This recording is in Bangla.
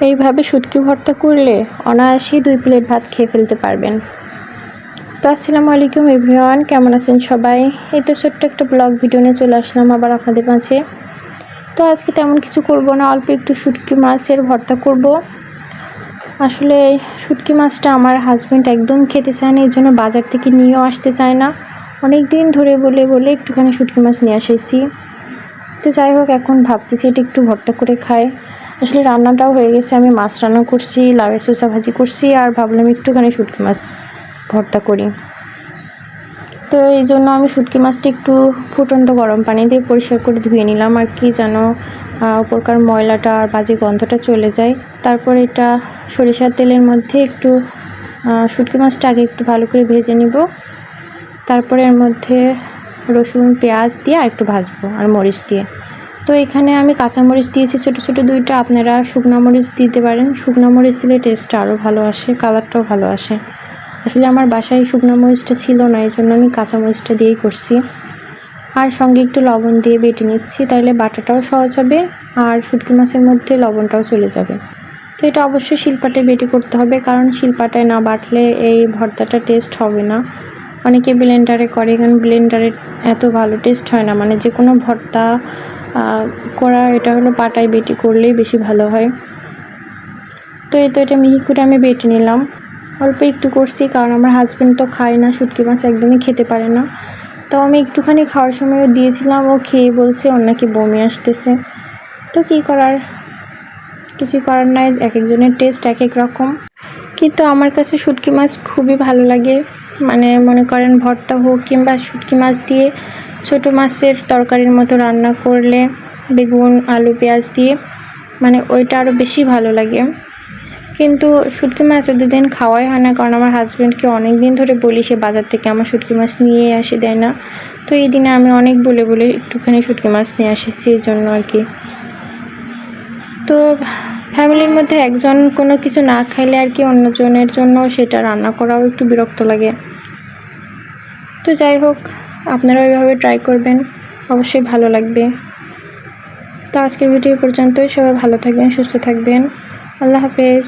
এইভাবে শুটকি ভর্তা করলে অনায়াসেই 2 প্লেট ভাত খেয়ে ফেলতে পারবেন। তো আসসালামু আলাইকুম এভরিওয়ান, কেমন আছেন সবাই? এই তো ছোট্ট একটা ব্লগ ভিডিও নিয়ে চলে আসলাম আবার আপনাদের মাঝে। তো আজকে তেমন কিছু করব না, অল্প একটু শুটকি মাছের ভর্তা করব। আসলে শুটকি মাছটা আমার হাজব্যান্ড একদম খেতে চায় না, এর জন্য বাজার থেকে নিয়েও আসতে চায় না। অনেক দিন ধরে বলে বলে একটুখানি শুটকি মাছ নিয়ে এসেছি। তো যাই হোক, এখন ভাবতেছি এটা একটু ভর্তা করে খাই। আসলে রান্নাটাও হয়ে গেছে, আমি মাছ রান্না করছি, লাউয়ের চোষা ভাজি করছি, আর ভাবলাম একটুখানি শুটকি মাছ ভর্তা করি। তো এই জন্য আমি শুটকি মাছটা একটু ফুটন্ত গরম পানি দিয়ে পরিষ্কার করে ধুয়ে নিলাম, আর কি যেন উপরকার ময়লাটা আর বাজে গন্ধটা চলে যায়। তারপর এটা সরিষার তেলের মধ্যে একটু শুটকি মাছটা আগে একটু ভালো করে ভেজে নিব। তারপরে এর মধ্যে রসুন পেঁয়াজ দিয়ে আর একটু ভাজবো, আর মরিচ দিয়ে। তো এখানে আমি কাঁচামরিচ দিয়েছি ছোটো ছোটো 2টা, আপনারা শুকনো মরিচ দিতে পারেন। শুকনো মরিচ দিলে টেস্টটা আরও ভালো আসে, কালারটাও ভালো আসে। আসলে আমার বাসায় শুকনো মরিচটা ছিল না, এই জন্য আমি কাঁচামরিচটা দিয়েই করছি। আর সঙ্গে একটু লবণ দিয়ে বেটে নিচ্ছি, তাইলে বাটাটাও সহজ হবে আর শুটকি মাছের মধ্যে লবণটাও চলে যাবে। তো এটা অবশ্যই শিলপাটায় বেটে করতে হবে, কারণ শিলপাটায় না বাটলে এই ভর্তাটা টেস্ট হবে না। অনেকে ব্লেন্ডারে করে, কারণ ব্লেন্ডারে এত ভালো টেস্ট হয় না, মানে যে কোনো ভর্তা করা এটা হলো পাটায় বেটে করলেই বেশি ভালো হয়। তো এই তো এটা মিহি করে আমি বেটে নিলাম, অল্প একটু করছি, কারণ আমার হাজব্যান্ড তো খায় না, শুটকি মাছ একদমই খেতে পারে না। তো আমি একটুখানি খাওয়ার সময়ও দিয়েছিলাম, ও খেয়ে বলছে ওর নাকি বমি আসতেছে। তো কী করার, কিছুই করার নাই, এক একজনের টেস্ট এক এক রকম। কিন্তু আমার কাছে শুটকি মাছ খুবই ভালো লাগে, মানে মনে করেন ভর্তা হোক কিংবা শুটকি মাছ দিয়ে ছোটো মাছের তরকারির মতো রান্না করলে বেগুন আলু পেঁয়াজ দিয়ে, মানে ওইটা আরও বেশি ভালো লাগে। কিন্তু শুটকি মাছ ওদের খাওয়াই হয় না, কারণ আমার হাজব্যান্ডকে অনেক দিন ধরে বলি সে বাজার থেকে আমার শুটকি মাছ নিয়ে আসে দেয় না। তো এই দিনে আমি অনেক বলে বলে একটুখানি শুটকি মাছ নিয়ে আসেছি, এই জন্য আর কি। তো ফ্যামিলির মধ্যে একজন কোনো কিছু না খাইলে আর কি অন্যজনের জন্য সেটা রান্না করাও একটু বিরক্ত লাগে। তো যাই হোক, আপনারা ওইভাবে ট্রাই করবেন, অবশ্যই ভালো লাগবে। তো আজকের ভিডিও পর্যন্তই, সবাই ভালো থাকবেন, সুস্থ থাকবেন, আল্লাহ হাফেজ।